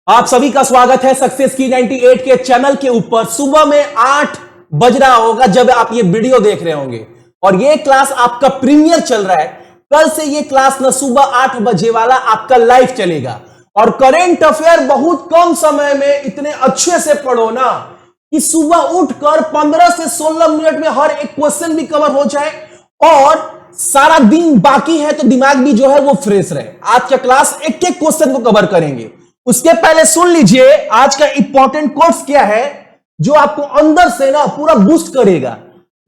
आप सभी का स्वागत है सक्सेस की 98 के चैनल के ऊपर। सुबह में 8 बज रहा होगा जब आप ये वीडियो देख रहे होंगे और ये क्लास आपका प्रीमियर चल रहा है। कल से ये क्लास ना सुबह 8 बजे वाला आपका लाइव चलेगा और करेंट अफेयर बहुत कम समय में इतने अच्छे से पढ़ो ना कि सुबह उठकर 15 से 16 मिनट में हर एक क्वेश्चन भी कवर हो जाए और सारा दिन बाकी है तो दिमाग भी जो है वो फ्रेश रहे। आज का क्लास एक एक क्वेश्चन को कवर करेंगे। उसके पहले सुन लीजिए आज का इंपॉर्टेंट कोर्स क्या है जो आपको अंदर से ना पूरा बूस्ट करेगा।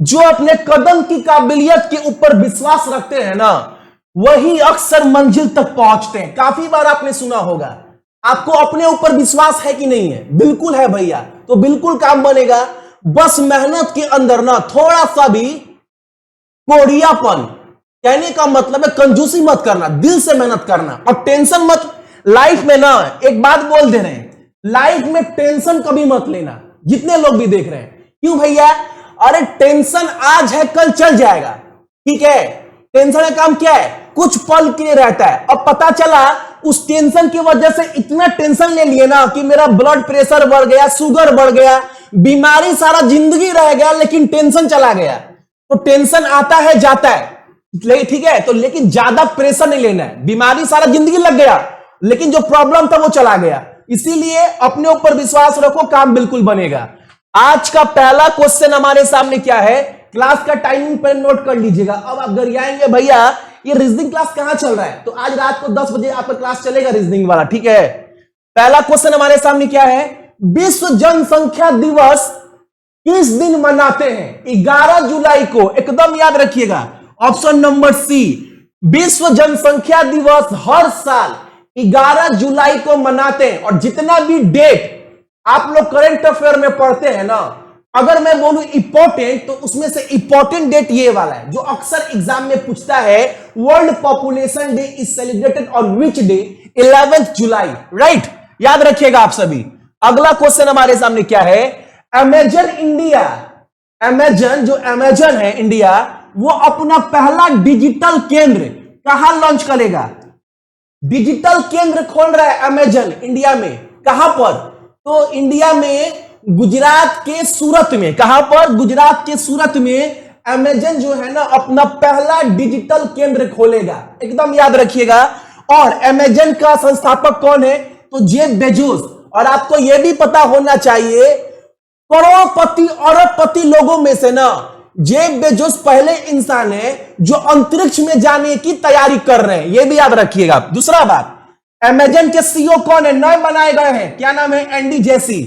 जो अपने कदम की काबिलियत के ऊपर विश्वास रखते हैं ना वही अक्सर मंजिल तक पहुंचते हैं। काफी बार आपने सुना होगा। आपको अपने ऊपर विश्वास है कि नहीं है? बिल्कुल है भैया, तो बिल्कुल काम बनेगा। बस मेहनत के अंदर ना थोड़ा सा भी कोड़ियापन, कहने का मतलब है कंजूसी मत करना, दिल से मेहनत करना और टेंशन मत। लाइफ में ना एक बात बोल दे रहे हैं, लाइफ में टेंशन कभी मत लेना। जितने लोग भी देख रहे हैं, क्यों भैया? अरे टेंशन आज है कल चल जाएगा, ठीक है। टेंशन का काम क्या है? कुछ पल के लिए रहता है। अब पता चला उस टेंशन की वजह से इतना टेंशन ले लिए ना कि मेरा ब्लड प्रेशर बढ़ गया, शुगर बढ़ गया, बीमारी सारा जिंदगी रह गया, लेकिन टेंशन चला गया। तो टेंशन आता है जाता है, ठीक है, तो लेकिन ज्यादा प्रेशर नहीं लेना है। बीमारी सारा जिंदगी लग गया लेकिन जो प्रॉब्लम था वो चला गया। इसीलिए अपने ऊपर विश्वास रखो, काम बिल्कुल बनेगा। आज का पहला क्वेश्चन हमारे सामने क्या है? क्लास का टाइमिंग पर नोट कर लीजिएगा। अब आप गरियाएंगे भैया ये रीजनिंग क्लास कहां चल रहा है, तो आज रात को 10 बजे आपका क्लास चलेगा रीजनिंग वाला, ठीक है। पहला क्वेश्चन हमारे सामने क्या है? विश्व जनसंख्या दिवस किस दिन मनाते हैं? 11 जुलाई को, एकदम याद रखिएगा। ऑप्शन नंबर सी, विश्व जनसंख्या दिवस हर साल 11 जुलाई को मनाते हैं। और जितना भी डेट आप लोग करंट अफेयर में पढ़ते हैं ना, अगर मैं बोलूं इंपॉर्टेंट तो उसमें से इंपॉर्टेंट डेट ये वाला है जो अक्सर एग्जाम में पूछता है। World population day is celebrated on which day? 11 July, right. याद रखिएगा आप सभी। अगला क्वेश्चन हमारे सामने क्या है? अमेजन इंडिया, अमेजन जो अमेजन है इंडिया, वो अपना पहला डिजिटल केंद्र कहां लॉन्च करेगा? डिजिटल केंद्र खोल रहा है अमेजन इंडिया में। कहां पर? तो इंडिया में गुजरात के सूरत में। कहां पर? गुजरात के सूरत में अमेजन जो है ना अपना पहला डिजिटल केंद्र खोलेगा, एकदम याद रखिएगा। और अमेजन का संस्थापक कौन है? तो जेफ बेजोस। और आपको यह भी पता होना चाहिए करोड़पति अरबपति लोगों में से ना जेफ बेजोस पहले इंसान है जो अंतरिक्ष में जाने की तैयारी कर रहे हैं, यह भी याद रखिएगा। दूसरा बात, अमेजन के सीईओ कौन है? नए बनाए गए हैं, क्या नाम है? Andy Jassy.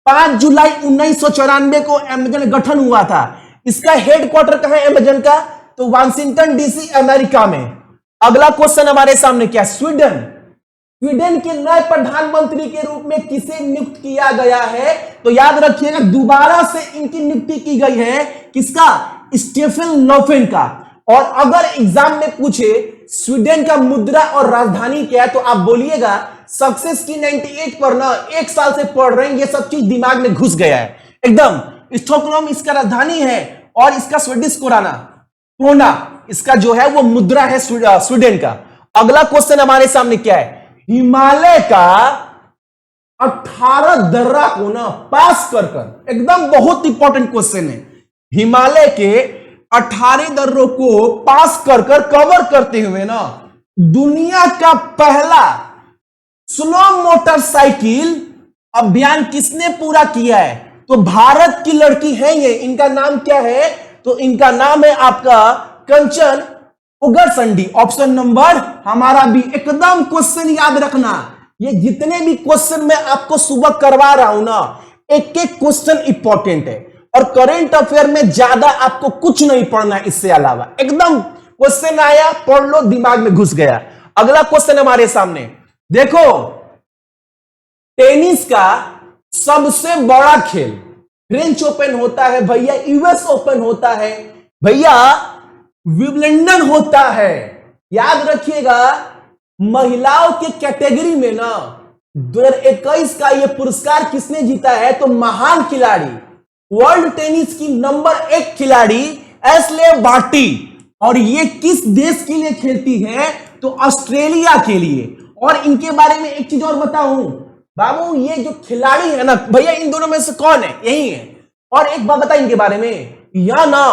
5 जुलाई 1994 को अमेजन गठन हुआ था। इसका हेडक्वार्टर कहां है अमेजन का? तो वाशिंगटन डीसी अमेरिका में। अगला क्वेश्चन हमारे सामने क्या? स्वीडन, स्वीडन के नए प्रधानमंत्री के रूप में किसे नियुक्त किया गया है? तो याद रखिएगा दोबारा से इनकी नियुक्ति की गई है। किसका? स्टेफन लोफेन का। और अगर एग्जाम में पूछे स्वीडन का मुद्रा और राजधानी क्या है तो आप बोलिएगा सक्सेस की 98 पर ना 1 साल से पढ़ रहे हैं, ये सब चीज दिमाग में घुस गया है एकदम। स्टॉकहोम इसका राजधानी है और इसका स्वीडिश कोरोना इसका जो है वो मुद्रा है स्वीडन का। अगला क्वेश्चन हमारे सामने क्या है? हिमालय का 18 दर्रा को ना पास कर एकदम बहुत इंपॉर्टेंट क्वेश्चन है। हिमालय के 18 दर्रों को पास कर कवर करते हुए ना दुनिया का पहला स्लो मोटरसाइकिल अभियान किसने पूरा किया है? तो भारत की लड़की है ये। इनका नाम क्या है? तो इनका नाम है आपका कंचन उगरसंडी। ऑप्शन नंबर हमारा भी। एकदम क्वेश्चन याद रखना, ये जितने भी क्वेश्चन मैं आपको सुबह करवा रहा हूं ना एक एक क्वेश्चन इंपॉर्टेंट है और करंट अफेयर में ज्यादा आपको कुछ नहीं पढ़ना है इससे अलावा। एकदम क्वेश्चन आया पढ़ लो, दिमाग में घुस गया। अगला क्वेश्चन हमारे सामने देखो, टेनिस का सबसे बड़ा खेल फ्रेंच ओपन होता है भैया, यूएस ओपन होता है भैया, विंबलडन होता है। याद रखिएगा महिलाओं के कैटेगरी में ना 2021 का ये पुरस्कार किसने जीता है? तो महान खिलाड़ी, वर्ल्ड टेनिस की नंबर 1 खिलाड़ी एशले बार्टी। और ये किस देश के लिए खेलती है? तो ऑस्ट्रेलिया के लिए। और इनके बारे में एक चीज और बताऊं, बाबू ये जो खिलाड़ी है ना भैया, इन दोनों में से कौन है? यही है। और एक बात बता इनके बारे में, या ना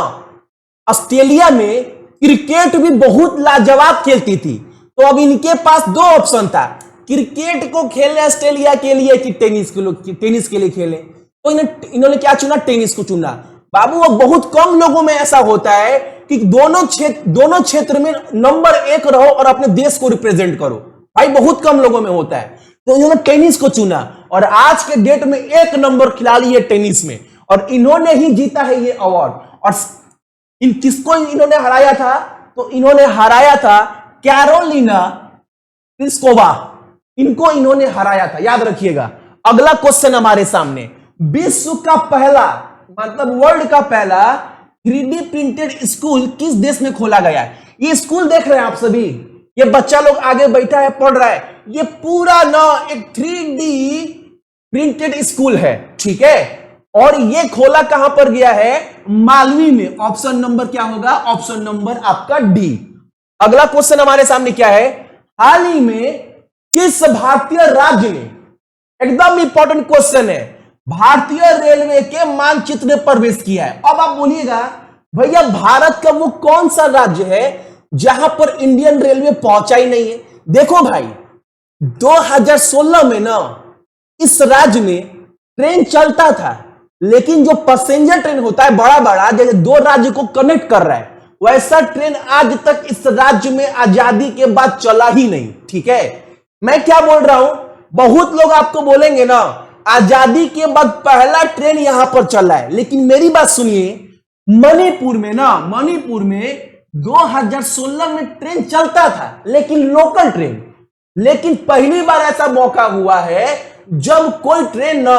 ऑस्ट्रेलिया में क्रिकेट भी बहुत लाजवाब खेलती थी, तो अब इनके पास दो ऑप्शन था, क्रिकेट को खेलने ऑस्ट्रेलिया के लिए कि टेनिस के लिए खेले, तो इन्होंने क्या चुना? टेनिस को चुना। बाबू अब बहुत कम लोगों में ऐसा होता है कि दोनों क्षेत्र में नंबर 1 रहो और अपने देश को रिप्रेजेंट करो, भाई बहुत कम लोगों में होता है, तो इन्होंने टेनिस को चुना और आज के डेट में 1 नंबर खिलाड़ी है टेनिस में, और इन्होंने ही जीता है ये अवार्ड। और किसको इन्होंने हराया था? तो इन्होंने हराया था कैरोलिना प्लिस्कोवा, इनको इन्होंने हराया था, याद रखिएगा। अगला क्वेश्चन हमारे सामने, विश्व का पहला मतलब वर्ल्ड का पहला 3D प्रिंटेड स्कूल किस देश में खोला गया है? ये स्कूल देख रहे हैं आप सभी, ये बच्चा लोग आगे बैठा है पढ़ रहा है, ये पूरा ना एक 3D प्रिंटेड स्कूल है, ठीक है। और ये खोला कहां पर गया है? मालवी में। ऑप्शन नंबर क्या होगा? ऑप्शन नंबर आपका डी। अगला क्वेश्चन हमारे सामने क्या है, हाल ही में किस भारतीय राज्य ने, एकदम इंपॉर्टेंट क्वेश्चन है, भारतीय रेलवे के मानचित्र में प्रवेश किया है? अब आप बोलिएगा भैया भारत का वो कौन सा राज्य है जहां पर इंडियन रेलवे पहुंचा ही नहीं है? देखो भाई 2016 में ना इस राज्य में ट्रेन चलता था, लेकिन जो पैसेंजर ट्रेन होता है बड़ा बड़ा, जैसे 2 राज्य को कनेक्ट कर रहा है, वैसा ट्रेन आज तक इस राज्य में आजादी के बाद चला ही नहीं, ठीक है। मैं क्या बोल रहा हूं, बहुत लोग आपको बोलेंगे ना आजादी के बाद पहला ट्रेन यहां पर चला है, लेकिन मेरी बात सुनिए, मणिपुर में 2016 में ट्रेन चलता था, लेकिन लोकल ट्रेन, लेकिन पहली बार ऐसा मौका हुआ है जब कोई ट्रेन ना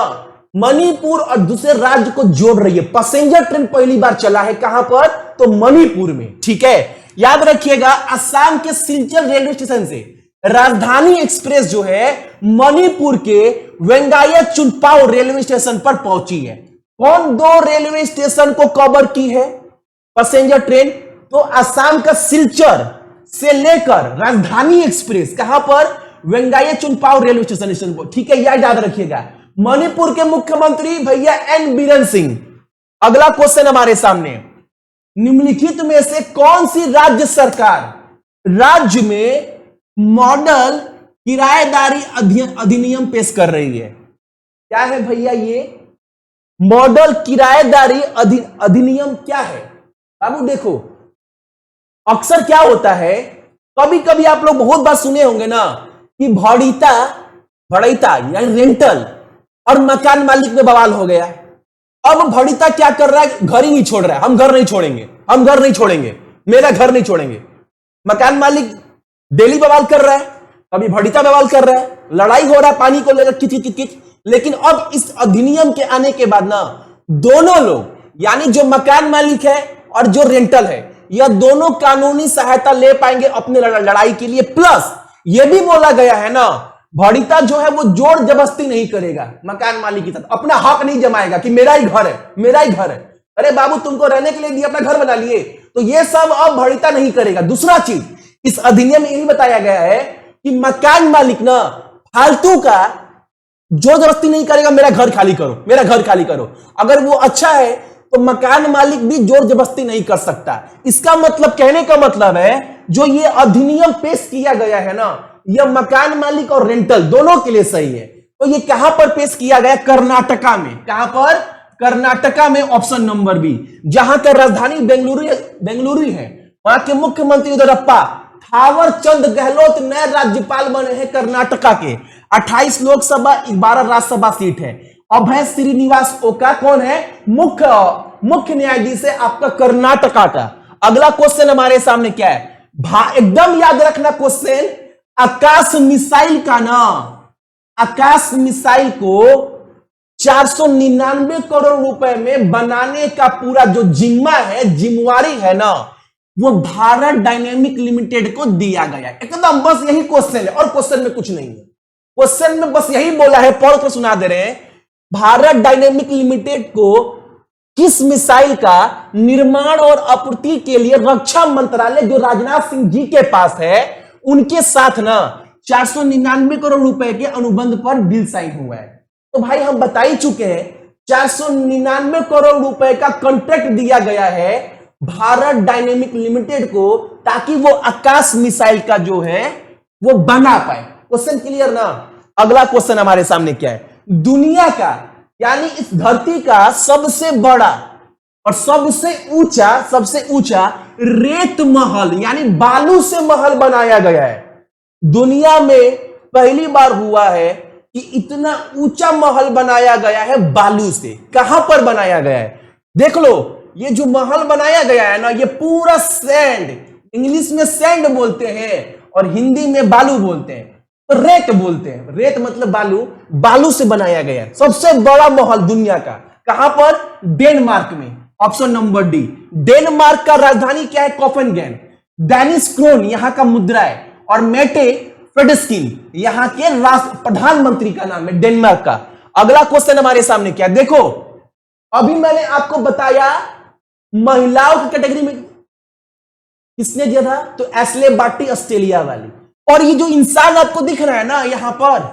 मणिपुर और दूसरे राज्य को जोड़ रही है, पैसेंजर ट्रेन पहली बार चला है, कहां पर? तो मणिपुर में, ठीक है। याद रखिएगा असम के सिलचर रेलवे स्टेशन से राजधानी एक्सप्रेस जो है मणिपुर के वेंगाया चुनपाओ रेलवे स्टेशन पर पहुंची है। कौन 2 रेलवे स्टेशन को कवर की है पैसेंजर ट्रेन? तो असम का सिलचर से लेकर राजधानी एक्सप्रेस कहां पर? वेंगाया चुनपाओ रेलवे स्टेशन पर, ठीक है, याद रखिएगा। मणिपुर के मुख्यमंत्री भैया एन बीरेन सिंह। अगला क्वेश्चन हमारे सामने, निम्नलिखित में से कौन सी राज्य सरकार राज्य में मॉडल किराएदारी अधिनियम पेश कर रही है? क्या है भैया ये मॉडल किराएदारी अधिनियम क्या है? बाबू देखो अक्सर क्या होता है, कभी कभी आप लोग बहुत बार सुने होंगे ना कि भड़ैता यानी रेंटल और मकान मालिक में बवाल हो गया। अब भड़िता क्या कर रहा है? घर ही नहीं छोड़ रहा है, हम घर नहीं छोड़ेंगे, मेरा घर नहीं छोड़ेंगे। मकान मालिक डेली बवाल कर रहा है, कभी भड़िता बवाल कर रहा है, लड़ाई हो रहा है पानी को लेकर किच। लेकिन अब इस अधिनियम के आने के बाद ना दोनों लोग यानी जो मकान मालिक है और जो रेंटल है, यह दोनों कानूनी सहायता ले पाएंगे अपने लड़ाई के लिए। प्लस यह भी बोला गया है ना भड़िता जो है वो जोर जबरदस्ती नहीं करेगा मकान मालिक के साथ, अपना हक नहीं जमाएगा कि मेरा ही घर है। अरे बाबू तुमको रहने के लिए दिया, अपना घर बना लिए, तो ये सब अब भड़िता नहीं करेगा। दूसरा चीज इस अधिनियम में यही बताया गया है कि मकान मालिक ना फालतू का जोर जबरदस्ती नहीं करेगा, मेरा घर खाली करो। अगर वो अच्छा है तो मकान मालिक भी जोर जबरदस्ती नहीं कर सकता। इसका मतलब, कहने का मतलब है जो ये अधिनियम पेश किया गया है ना, यह मकान मालिक और रेंटल दोनों के लिए सही है। तो ये कहां पर पेश किया गया? कर्नाटका में। कहां पर? कर्नाटका में, ऑप्शन नंबर बी। जहां का राजधानी बेंगलुरु है, वहां के मुख्यमंत्री येदियुरप्पा थावर चंद गहलोत नए राज्यपाल बने हैं कर्नाटका के। 28 लोकसभा 12 राज्यसभा सीट है। अभय श्रीनिवास ओका कौन है? मुख्य न्यायाधीश है आपका कर्नाटका का। अगला क्वेश्चन हमारे सामने क्या है? एकदम याद रखना क्वेश्चन, आकाश मिसाइल का ना, आकाश मिसाइल को 499 करोड़ रुपए में बनाने का पूरा जो जिम्मेवारी है ना, वो भारत डायनेमिक लिमिटेड को दिया गया। एकदम बस यही क्वेश्चन है और क्वेश्चन में कुछ नहीं है। क्वेश्चन में बस यही बोला है, पढ़ कर सुना दे रहे हैं। भारत डायनेमिक लिमिटेड को किस मिसाइल का निर्माण और आपूर्ति के लिए रक्षा मंत्रालय जो राजनाथ सिंह जी के पास है, उनके साथ ना 499 करोड़ रुपए के अनुबंध पर डील साइन हुआ है। तो भाई हम बता ही चुके हैं 499 करोड़ रुपए का कॉन्ट्रैक्ट दिया गया है भारत डायनेमिक लिमिटेड को, ताकि वो आकाश मिसाइल का जो है वो बना पाए। क्वेश्चन क्लियर ना। अगला क्वेश्चन हमारे सामने क्या है, दुनिया का यानी इस धरती का सबसे बड़ा और सबसे ऊंचा रेत महल यानी बालू से महल बनाया गया है। दुनिया में पहली बार हुआ है कि इतना ऊंचा महल बनाया गया है बालू से। कहां पर बनाया गया है, देख लो, ये जो महल बनाया गया है ना, ये पूरा सैंड, इंग्लिश में सैंड बोलते हैं और हिंदी में बालू बोलते हैं, तो रेत बोलते हैं। रेत मतलब बालू, बालू से बनाया गया है सबसे बड़ा महल दुनिया का। कहां पर, डेनमार्क में। Option number D. डेनमार्क का राजधानी क्या है, कोपेनहेगन। डेनिस क्रोन यहां का मुद्रा है और मेटे फ्रेडस्किन यहां के राष्ट्र प्रधानमंत्री का नाम है डेनमार्क का। अगला क्वेश्चन हमारे सामने क्या, देखो अभी मैंने आपको बताया महिलाओं की कैटेगरी में किसने दिया था, तो एस्ले बार्टी ऑस्ट्रेलिया वाली। और ये जो इंसान आपको दिख रहा है ना यहां पर,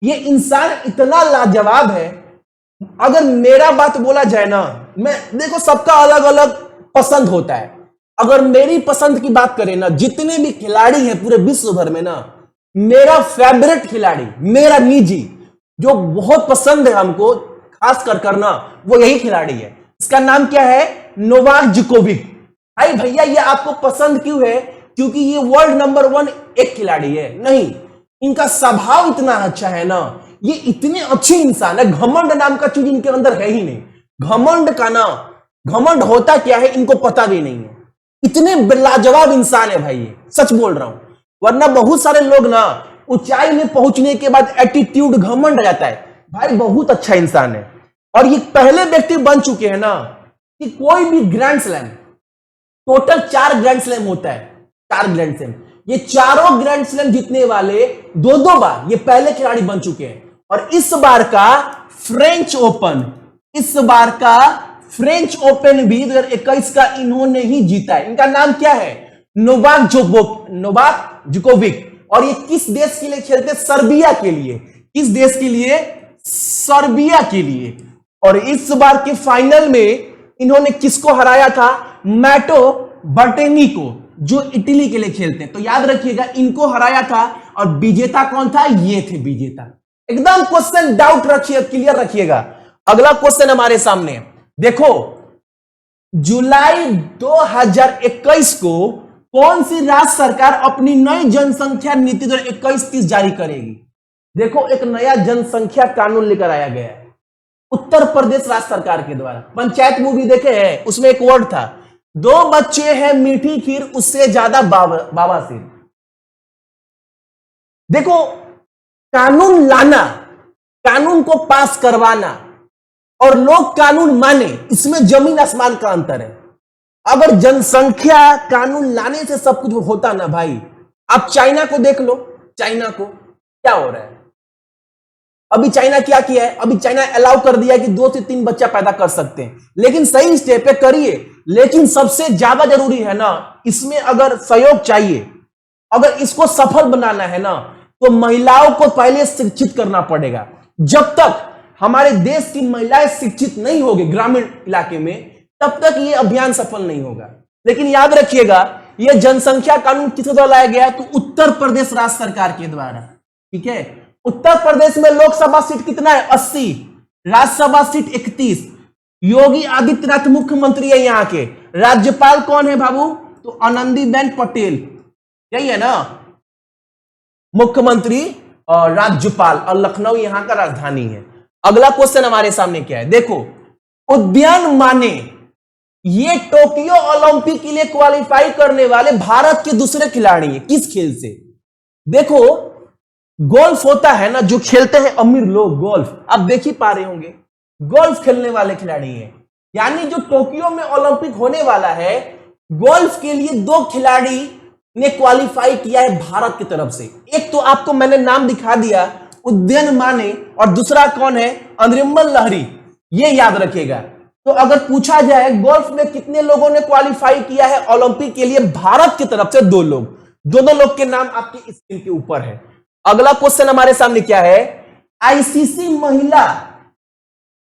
ये इंसान इतना लाजवाब है। अगर मेरा बात बोला जाए ना, मैं देखो सबका अलग अलग पसंद होता है। अगर मेरी पसंद की बात करें ना, जितने भी खिलाड़ी हैं पूरे विश्व भर में ना, मेरा फेवरेट खिलाड़ी, मेरा निजी जो बहुत पसंद है हमको खास कर करना, वो यही खिलाड़ी है। इसका नाम क्या है, नोवाक जोकोविक। भाई भैया ये आपको पसंद क्यों है, क्योंकि ये वर्ल्ड नंबर 1 एक खिलाड़ी है नहीं, इनका स्वभाव इतना अच्छा है ना, ये इतने अच्छे इंसान है। घमंड नाम का चीज इनके अंदर है ही नहीं। घमंड का ना, घमंड होता क्या है इनको पता भी नहीं है। इतने लाजवाब इंसान है भाई, ये सच बोल रहा हूं। वरना बहुत सारे लोग ना ऊंचाई में पहुंचने के बाद एटीट्यूड, घमंड आ जाता है। भाई बहुत अच्छा इंसान है और ये पहले व्यक्ति बन चुके हैं ना कि कोई भी grand slam, total 4 grand slam होता है, 4 ग्रैंड स्लैम, ये चारों ग्रैंड स्लैम जीतने वाले 2-2 बार ये पहले खिलाड़ी बन चुके हैं। और इस बार का फ्रेंच ओपन भी 2021 का इन्होंने ही जीता है। इनका नाम क्या है, नोवाक जोकोविक। और ये किस देश के लिए खेलते, सर्बिया के लिए। किस देश के लिए, सर्बिया के लिए। और इस बार के फाइनल में इन्होंने किसको हराया था, मैटो बर्टेनी को, जो इटली के लिए खेलते हैं। तो याद रखिएगा इनको हराया था। और विजेता कौन था, ये थे विजेता। एकदम क्वेश्चन डाउट रखिए, क्लियर रखिएगा। अगला क्वेश्चन हमारे सामने देखो, जुलाई 2021 को कौन सी राज्य सरकार अपनी नई जनसंख्या नीति 2021-30 जारी करेगी। देखो एक नया जनसंख्या कानून लेकर आया गया है उत्तर प्रदेश राज्य सरकार के द्वारा। पंचायत मूवी देखे हैं, उसमें एक वर्ड था, 2 बच्चे हैं मीठी खीर उससे ज्यादा बाबासीर। देखो कानून लाना, कानून को पास करवाना और लोग कानून माने, इसमें जमीन आसमान का अंतर है। अगर जनसंख्या कानून लाने से सब कुछ होता ना भाई, आप चाइना को देख लो, चाइना को क्या हो रहा है अभी। चाइना क्या किया है, अभी चाइना अलाउ कर दिया कि 2 से 3 बच्चा पैदा कर सकते हैं, लेकिन सही स्टेप पे करिए। लेकिन सबसे ज्यादा जरूरी है ना, इसमें अगर सहयोग चाहिए, अगर इसको सफल बनाना है ना, तो महिलाओं को पहले शिक्षित करना पड़ेगा। जब तक हमारे देश की महिलाएं शिक्षित नहीं होगी ग्रामीण इलाके में, तब तक ये अभियान सफल नहीं होगा। लेकिन याद रखिएगा ये जनसंख्या कानून किसके द्वारा लाया गया है, तो उत्तर प्रदेश राज्य सरकार के द्वारा। ठीक है, उत्तर प्रदेश में लोकसभा सीट कितना है, 80, राज्यसभा सीट 31। योगी आदित्यनाथ मुख्यमंत्री है यहाँ के। राज्यपाल कौन है बाबू, तो आनंदीबेन पटेल, यही है ना मुख्यमंत्री और राज्यपाल, और लखनऊ यहां का राजधानी है। अगला क्वेश्चन हमारे सामने क्या है, देखो उद्यान माने ये टोक्यो ओलंपिक के लिए क्वालिफाई करने वाले भारत के दूसरे खिलाड़ी हैं। किस खेल से, देखो गोल्फ होता है ना, जो खेलते हैं अमीर लोग गोल्फ, आप देख ही पा रहे होंगे, गोल्फ खेलने वाले खिलाड़ी हैं। यानी जो टोक्यो में ओलंपिक होने वाला है, गोल्फ के लिए 2 खिलाड़ी ने क्वालिफाई किया है भारत की तरफ से। एक तो आपको मैंने नाम दिखा दिया, उद्यान माने, और दूसरा कौन है, अनरिमल लहरी। ये याद रखिएगा। तो अगर पूछा जाए गोल्फ में कितने लोगों ने क्वालिफाई किया है ओलंपिक के लिए भारत की तरफ से, 2 लोग। दोनों लोग के नाम आपकी स्क्रीन के ऊपर है। अगला क्वेश्चन हमारे सामने क्या है, आईसीसी महिला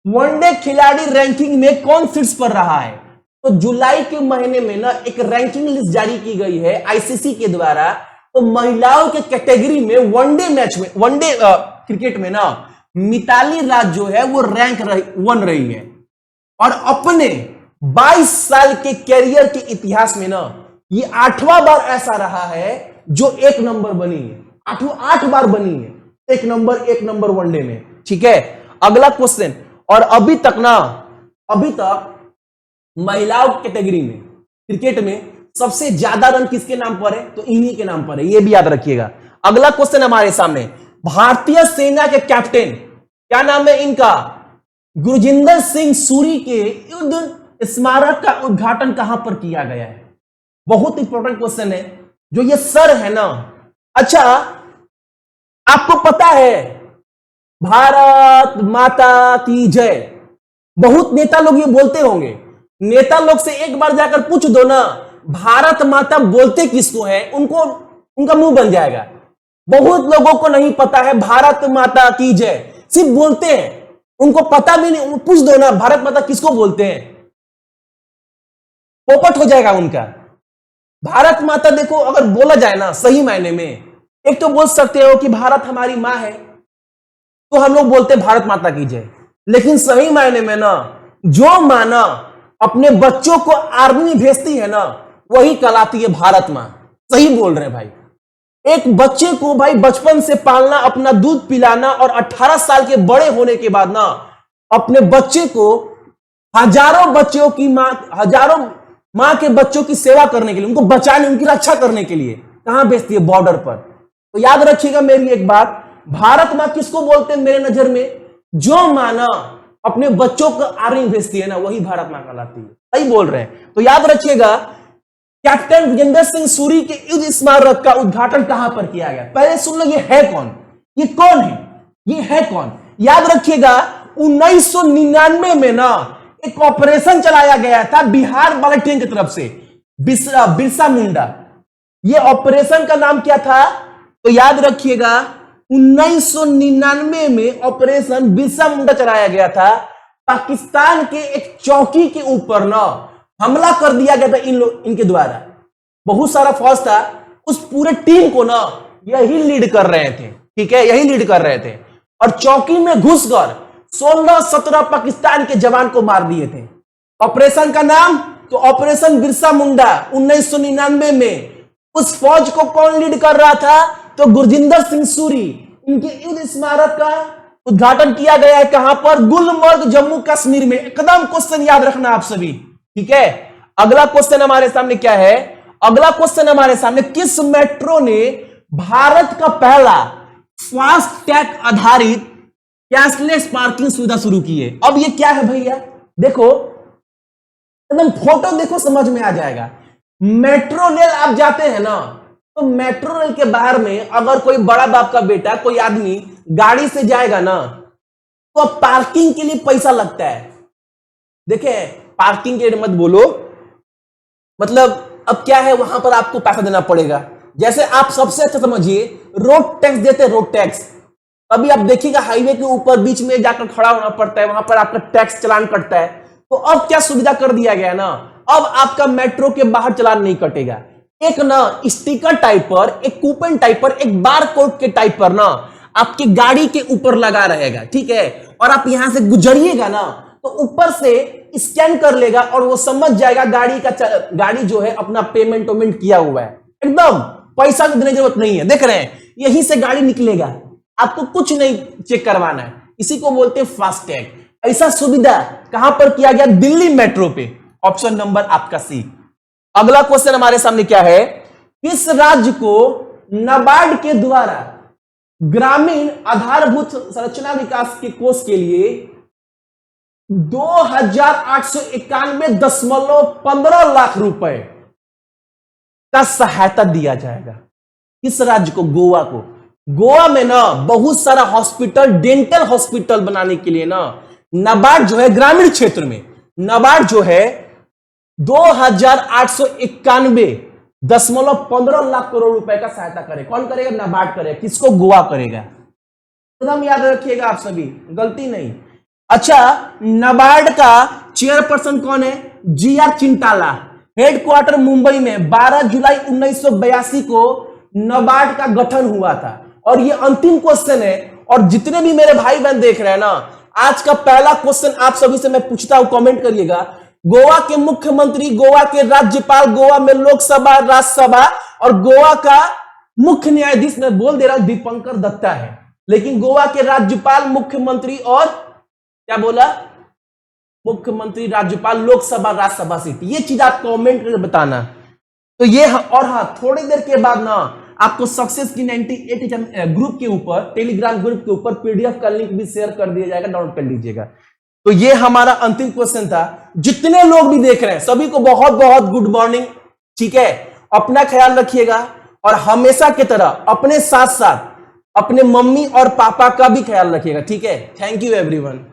वनडे खिलाड़ी रैंकिंग में कौन शीर्ष पर रहा है? तो जुलाई के महीने में ना एक रैंकिंग लिस्ट जारी की गई है आईसीसी के द्वारा। तो महिलाओं के कैटेगरी में वनडे मैच में, वनडे क्रिकेट में ना मिताली राज जो है वो रैंक वन रही है, और अपने 22 साल के कैरियर के इतिहास में ना ये 8वां बार ऐसा रहा है जो 1 नंबर बनी है। 8 बार बनी है 1 नंबर वनडे में। ठीक है, अगला क्वेश्चन, और अभी तक महिलाओं कैटेगरी में क्रिकेट में सबसे ज्यादा रन किसके नाम पर है? तो इन्हीं के नाम पर है, ये भी याद रखिएगा। अगला क्वेश्चन हमारे सामने, भारतीय सेना के कैप्टन क्या नाम है इनका? गुरजिंदर सिंह सूरी के युद्ध स्मारक का उद्घाटन कहां पर किया गया है? बहुत इंपॉर्टेंट क्वेश्चन है जो ये सर है ना। अच्छा, आपको पता है भारत माता की जय, बहुत नेता लोग ये बोलते होंगे। नेता लोग से एक बार जाकर पूछ दो ना भारत माता बोलते किसको है, उनका मुंह बन जाएगा। बहुत लोगों को नहीं पता है भारत माता की जय, सिर्फ बोलते हैं, उनको पता भी नहीं। पूछ दो ना भारत माता किसको बोलते हैं, पोपट हो जाएगा उनका। भारत माता देखो, अगर बोला जाए ना सही मायने में, एक तो बोल सकते हो कि भारत हमारी मां है, तो हम लोग बोलते हैं भारत माता की जय। लेकिन सही मायने में ना जो मां ना अपने बच्चों को आर्मी भेजती है ना, वही कहलाती है भारत मां। सही बोल रहे हैं भाई। एक बच्चे को भाई बचपन से पालना, अपना दूध पिलाना, और 18 साल के बड़े होने के बाद ना अपने बच्चे को हजारों मां के बच्चों की सेवा करने के लिए, उनको बचाने, उनकी रक्षा करने के लिए कहां भेजती है? बॉर्डर पर। तो याद रखिएगा मेरी एक बात, भारत मां किसको बोलते हैं मेरे नजर में? जो मां ना अपने बच्चों को आर्मी भेजती है ना, वही भारत मां कहलाती है। सही बोल रहे हैं। तो याद रखिएगा, कैप्टन गुरजिंदर सिंह सूरी के युद्ध स्मारक का उद्घाटन कहां पर किया गया? पहले सुन लो, ये है कौन? ये कौन है? ये है कौन? याद रखिएगा, 1999 में ना एक ऑपरेशन चलाया गया था बिहार बुलेटिन की तरफ से, बिरसा मुंडा। ये ऑपरेशन का नाम क्या था? तो याद रखिएगा, 1999 में ऑपरेशन बिरसा मुंडा चलाया गया था। पाकिस्तान के एक चौकी के ऊपर ना हमला कर दिया गया था इनके द्वारा। बहुत सारा फौज था, उस पूरे टीम को ना यही लीड कर रहे थे। ठीक है, यही लीड कर रहे थे, और चौकी में घुसकर 16-17 पाकिस्तान के जवान को मार दिए थे। ऑपरेशन का नाम तो ऑपरेशन बिरसा मुंडा। 1999 में उस फौज को कौन लीड कर रहा था? तो गुरजिंदर सिंह सूरी। इनके युद्ध स्मारक का उद्घाटन किया गया है कहां पर? गुलमर्ग, जम्मू कश्मीर में। एकदम क्वेश्चन याद रखना आप सभी। ठीक है, अगला क्वेश्चन हमारे सामने क्या है? अगला क्वेश्चन हमारे सामने, किस मेट्रो ने भारत का पहला फास्ट टैग आधारित कैशलेस पार्किंग सुविधा शुरू की है? अब ये क्या है भैया? देखो, एकदम फोटो देखो, समझ में आ जाएगा। मेट्रो रेल आप जाते हैं ना, तो मेट्रो रेल के बाहर में अगर कोई बड़ा बाप का बेटा, कोई आदमी गाड़ी से जाएगा ना, तो पार्किंग के लिए पैसा लगता है। देखे, पार्किंग के मत बोलो, मतलब अब क्या है, वहां पर आपको पैसा देना पड़ेगा। जैसे आप सबसे अच्छा समझिए, रोड टैक्स देते हैं, रोड टैक्स। अभी आप देखिएगा हाईवे के ऊपर बीच में जाकर खड़ा होना पड़ता है, वहां पर आपका टैक्स चालान कटता है। तो अब क्या सुविधा कर दिया गया ना, अब आपका मेट्रो के बाहर चालान नहीं कटेगा। एक ना स्टिकर टाइप पर, एक कूपन टाइप पर, एक बार कोड के टाइप पर ना आपकी गाड़ी के ऊपर लगा रहेगा। ठीक है, और आप यहां से गुजरिएगा ना, तो ऊपर से स्कैन कर लेगा और वो समझ जाएगा गाड़ी जो है अपना पेमेंट किया हुआ है। एकदम पैसा की देने जरूरत नहीं है। देख रहे हैं, यहीं से गाड़ी निकलेगा, आपको कुछ नहीं चेक करवाना है। इसी को बोलते हैं फास्टैग। ऐसा सुविधा कहां पर किया गया? दिल्ली मेट्रो पे। ऑप्शन नंबर आपका सी। अगला क्वेश्चन हमारे सामने क्या है? किस राज्य को नाबार्ड के द्वारा ग्रामीण आधारभूत संरचना विकास के कोष के लिए 2,891.15 लाख रुपए का सहायता दिया जाएगा? किस राज्य को? गोवा को। गोवा में ना बहुत सारा हॉस्पिटल, डेंटल हॉस्पिटल बनाने के लिए ना नाबार्ड जो है, ग्रामीण क्षेत्र में नाबार्ड जो है 2,891 $15 लाख करोड़ रुपए का सहायता करे। कौन करेगा? नाबार्ड करेगा। किसको? गोवा करेगा। एकदम याद रखिएगा आप सभी, गलती नहीं। अच्छा, नाबार्ड का चेयरपर्सन कौन है? GR चिंटाला। हेडक्वार्टर मुंबई में 12 जुलाई 1982 को नाबार्ड का गठन हुआ था। और ये अंतिम क्वेश्चन है, और जितने भी मेरे भाई बहन देख रहे हैं ना, आज का पहला क्वेश्चन आप सभी से मैं पूछता हूं, कमेंट करिएगा। गोवा के मुख्यमंत्री, गोवा के राज्यपाल, गोवा में लोकसभा, राज्यसभा और गोवा का मुख्य न्यायाधीश, मैं बोल दे रहा हूं, दीपंकर दत्ता है। लेकिन गोवा के राज्यपाल, मुख्यमंत्री और क्या बोला? मुख्यमंत्री, राज्यपाल, लोकसभा, राज्यसभा सीट। ये चीज आप कमेंट करके बताना। तो ये, और हाँ, थोड़ी देर के बाद ना आपको सक्सेस की 98 ग्रुप के ऊपर, टेलीग्राम ग्रुप के ऊपर PDF का लिंक भी शेयर कर दिया जाएगा, डाउनलोड कर लीजिएगा। तो ये हमारा अंतिम क्वेश्चन था। जितने लोग भी देख रहे हैं सभी को बहुत बहुत गुड मॉर्निंग। ठीक है, अपना ख्याल रखिएगा और हमेशा की तरह अपने साथ साथ अपने मम्मी और पापा का भी ख्याल रखिएगा। ठीक है, थैंक यू एवरीवन।